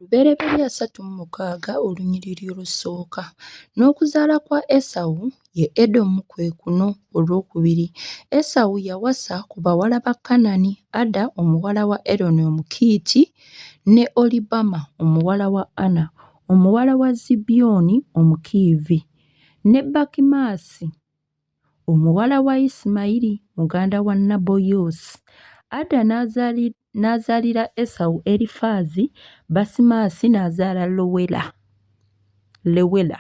Lubereberye 36 Olunyiriri olusooka. N'okuzaala kwa Esawu ye Edomu kwe kuno olwokubiri. Esawu yawasa ku bawala ba Kanani, Ada omuwala wa Eroni Omukiiti, ne Olibama omuwala wa Ana omuwala wa Zibyoni Omukiivi, ne Bakimaasi omuwala wa Isimayiri muganda wa Naboyosi. Ada n'azaalira Esawu Erifaazi, Basimaasi n'azaala Lewela.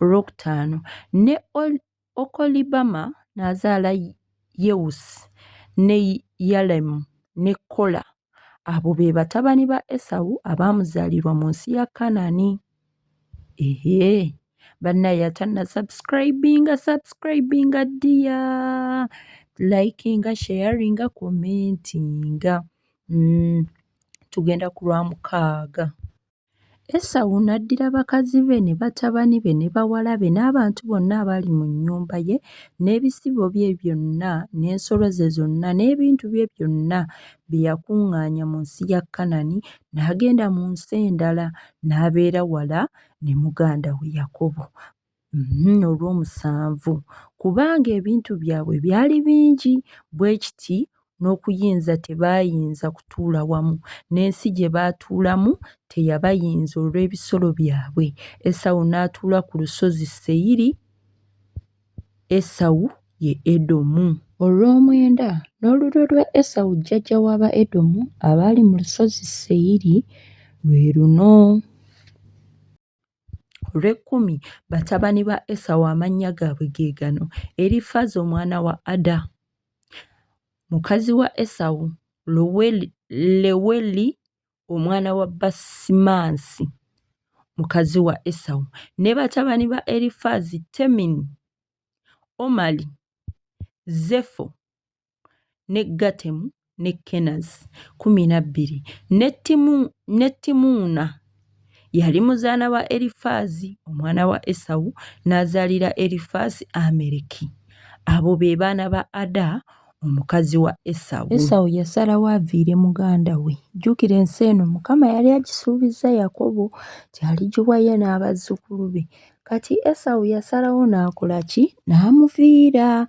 Olwokutaano, ne Okolibama n'azaala Yewusi ne Yalemu ne Kola. Abo be batabani ba Esawu abaamuzaalirwa mu nsi ya Kanani. Bannaye atanna subscribinga ddiya, likinga, sharinga, commentinga. Tugenda ku Lwamukaaga. Esawu n'addira bakazi be ne batabani be ne bawala be n'abantu bonna abali mu nnyumba ye n'ebisibo bye byonna n'ensolo ze zonna n'ebintu bye byonna bye yakuŋŋaanya mu nsi ya Kanani, n'agenda mu nsi endala n'abeera wala ne muganda we Yakobo. Olw'omusanvu, kubanga ebintu byabwe byali bingi bwe kiti n'okuyinza tebaayinza kutuula wamu, n'ensi gye baatuulamu teyabayinza olw'ebisolo byabwe. Esawu n'atuula ku lusozi Seyiri. Esawu ye Edomu. Olw'omwenda, n'olulyo lwa Esawu jjajja w'aba Edomu abaali mu lusozi Seyiri lwe luno. Olw'ekkumi, batabani ba Esawu amannya gaabwe ge gano: Erifaazi omwana wa Ada, mukazi wa Esawu; Leweli omwana wa Basimaasi, mukazi wa Esawu; ne batabani ba Erifaazi: Temini, Omali, Zefo, ne Gatemu ne Kenazi. 12, ne Timuuna yali muzaana wa Erifaazi omwana wa Esawu, n'azaalira Erifaazi Amereki. Abo be baana ba Ada omukazi wa Esawu. Esawu yasalawo aviire muganda we. Jjukira ensi eno Mukama yali agisuubiza Yakobo nti aligiwa ye n'abazzukulu be. Kati Esawu yasalawo n'akola ki? N'amuviira.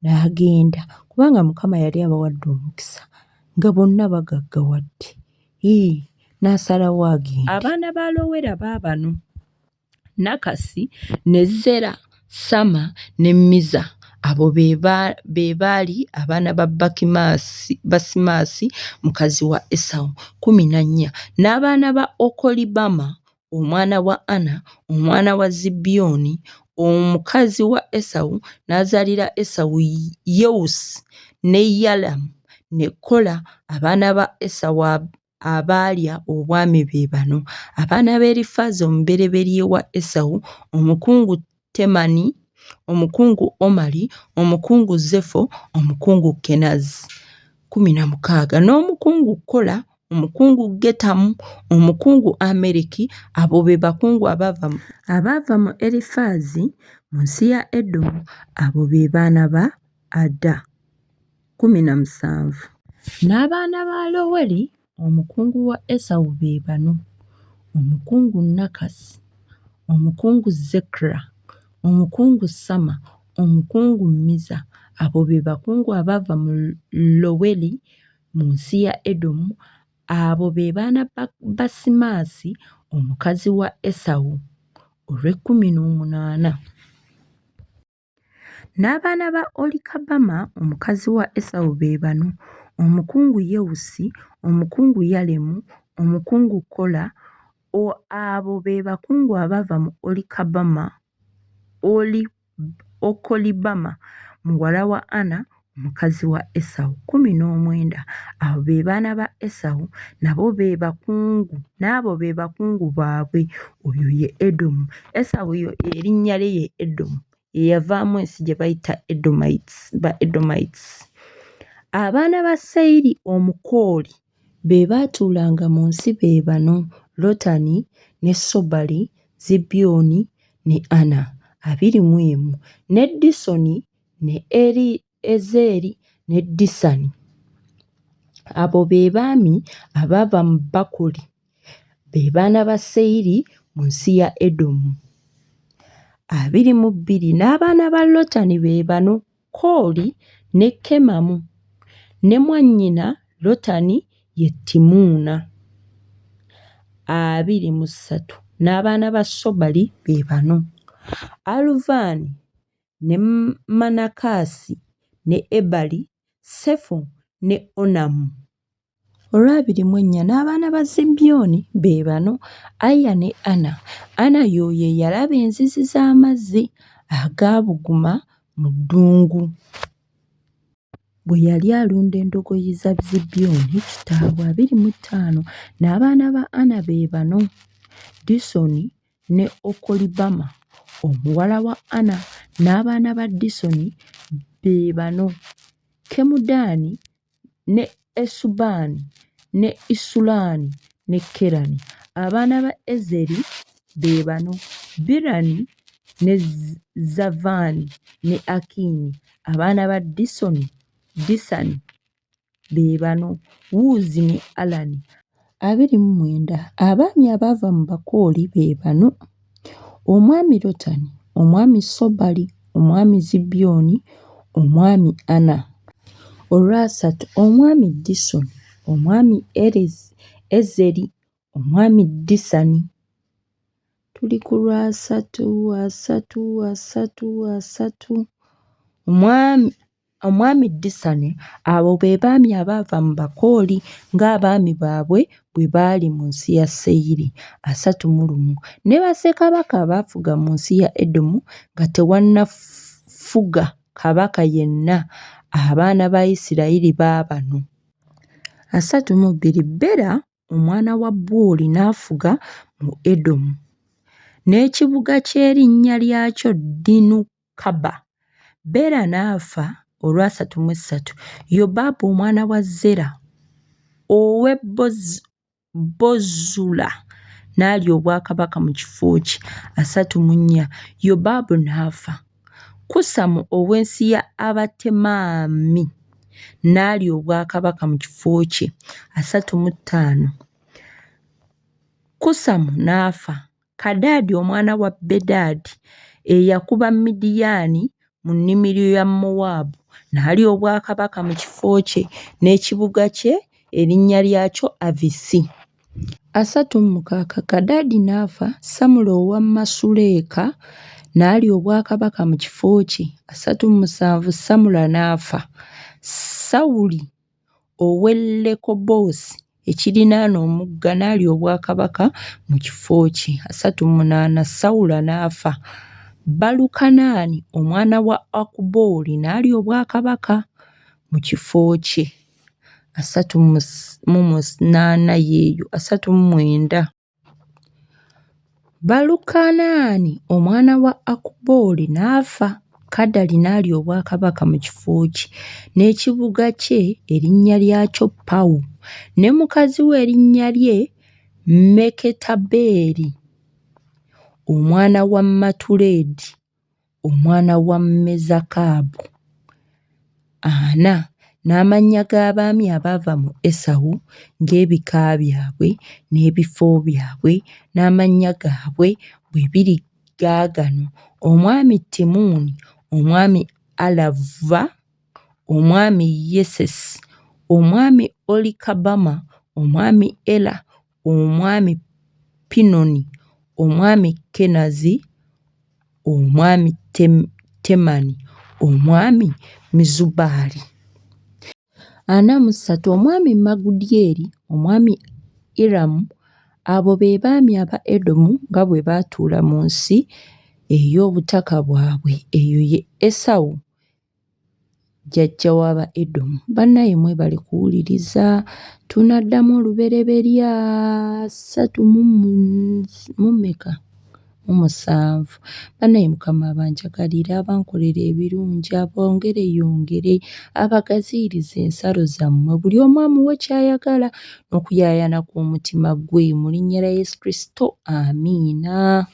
N'agenda kubanga Mukama yali abawadde omukisa nga bonna bagaggawadde. N'asalawo agenda. Abaana ba Lowera baabano: Nakasi, ne Zera, Sama ne Miza. Abo be baali abaana ba Basimaasi mukazi wa Esawu. 14, n'abaana ba Okolibama omwana wa Ana omwana wa Zibyoni omukazi wa Esawu, n'azaalira Esawu Yewusi ne Yalamu ne Kola. Abaana ba Esawu abaalya obwami be bano: abaana b'Erifaazi omubereberye wa Esawu, omukungu Temani, omukungu Omali, omukungu Zefo, omukungu Kenazi. 16, n'omukungu Kola, omukungu Getamu, omukungu Amereki. Abo be bakungu abaava mu Erifaazi mu nsi ya Edomu. Abo be baana ba Ada. 17, n'abaana ba Loweri omukungu wa Esawu be bano: omukungu Nakasi, omukungu Zekera, omukungu Sama, omukungu Miza. Abo be bakungu abaava mu Loweri mu nsi ya Edomu. Abo be baana ba Basimaasi omukazi wa Esawu. Olw'ekkumi-n'omunaana, n'abaana ba Olikabama omukazi wa Esawu be bano: omukungu Yewusi, omukungu Yalemu, omukungu Kola. Abo be bakungu abaava mu Okolibama muwala wa Ana omukazi wa Esawu. 19, abo be baana ba Esawu, nabo be bakungu, n'abo be bakungu baabwe. Oyo ye Edomu. Esawu erinnya lye ye Edomu, ye yavaamu ensi gye bayita Edomites. Abaana ba Seyiri Omukooli be baatuulanga mu nsi be bano: Lotani ne Sobali, Zibyoni ne Ana. 21, ne Disoni ne Ezeri ne Disani. Abo be baami abaava mu Bakoli, be baana ba Seyiri mu nsi ya Edomu. 22 n'abaana ba Lotani be bano: Kooli ne Kemamu, ne mwannyina Lotani ye Timuuna. 23 n'abaana ba Sobali be bano: Aluvaani ne Manakasi ne Ebali, Sefo ne Onamu. 24 n'abaana ba Zibyoni be bano: Aya ne Ana. Ana y'oyo eyalaba enzizi z'amazzi agaabuguma mu ddungu. Bwe yali alunda endogoyi za Zibyoni kitaabwe. 25 n'abaana ba Ana be bano: Disoni ne Okolibama omuwala wa Ana. N'abaana ba Disoni be bano: Kemudaani ne Esubani ne Isulani ne Kerani. Abaana ba Ezeri be bano: Birani ne Zavani ne Akini. Abaana ba Disani be bano: Wuzi ne Alani. 29 abaami abaava mu Bakooli be bano: omwami Lotani, omwami Sobali, omwami Zibyoni, omwami Ana. 30 omwami Disoni, omwami Ezeri, omwami Disani. Tuli ku 30. Omwami Disani. Abo be baami abaava mu Bakooli ng'abaami baabwe bwe baali mu nsi ya Seyiri. 31 ne bassekabaka abaafuga mu nsi ya Edomu nga tewannafuga kabaka yenna. Abaana ba Isirayiri baabano: 32 Bera omwana wa Bwoli n'afuga mu Edomu, n'ekibuga ky'erinnya lyakyo Dinukaba. Bera n'afa olwa 33. Yobabu omwana wa Zera ow'e Bozula n'alya obwakabaka mu kifo kye. 34 Yobabu n'afa. Kusamu ow'ensi ya Abatemaami n'alya obwakabaka mu kifo kye. 35 Kusamu n'afa. Kadaadi omwana wa Bedadi eyakuba Midiyaani mu nnimiro ya Mowaabu n'alya obwakabaka mu kifo kye, n'ekibuga kye erinnya lyakyo Avisi. 36 Kadaadi n'afa. Samula owa Masuleeka n'alya obwakabaka mu kifo kye. 37 Samula n'afa. Sawuli ow'e Lekoboosi ekiriraana omugga n'alya obwakabaka mu kifo kye. 38 Sawula n'afa. Balukanaani omwana wa Akubooli n'alya obwakabaka mu kifo kye. 38 yeeyo. 39 Balukanaani omwana wa Akubooli n'afa. Kadali n'alya obwakabaka mu kifo kye, n'ekibuga kye erinnya lyakyo Pawu, ne mukazi we erinnya lye Meketabeeri omwana wa Matuledi omwana wa Mezakaabu. 40 N'amannya g'abaami abaava mu Esawu ng'ebika byabwe n'ebifo byabwe n'amannya gaabwe bwe biri gaagano: omwami Timuuni, omwami Alava, omwami Yesesi, omwami Olikabama, omwami Era, omwami Pinoni, omwami Kenazi, omwami Temani, omwami Mizubaali. 43 omwami Magudyeri, omwami Iramu. Abo be baami aba Edomu nga bwe baatuula mu nsi ey'obutaka bwabwe. Eyo ye Esawu jjajja w'aba Edomu. Bannaye mwebale kuwuliriza. Tunaddamu olubereberya 37. Bannaye Mukama abanjagalire, abankolera ebirungi, abongereyongere, abagaziirize ensalo zammwe, buli omu amuwe ky'ayagala n'okuyaayana kw'omutima gwe, mu linnya lya Yesu Kristo, amiina.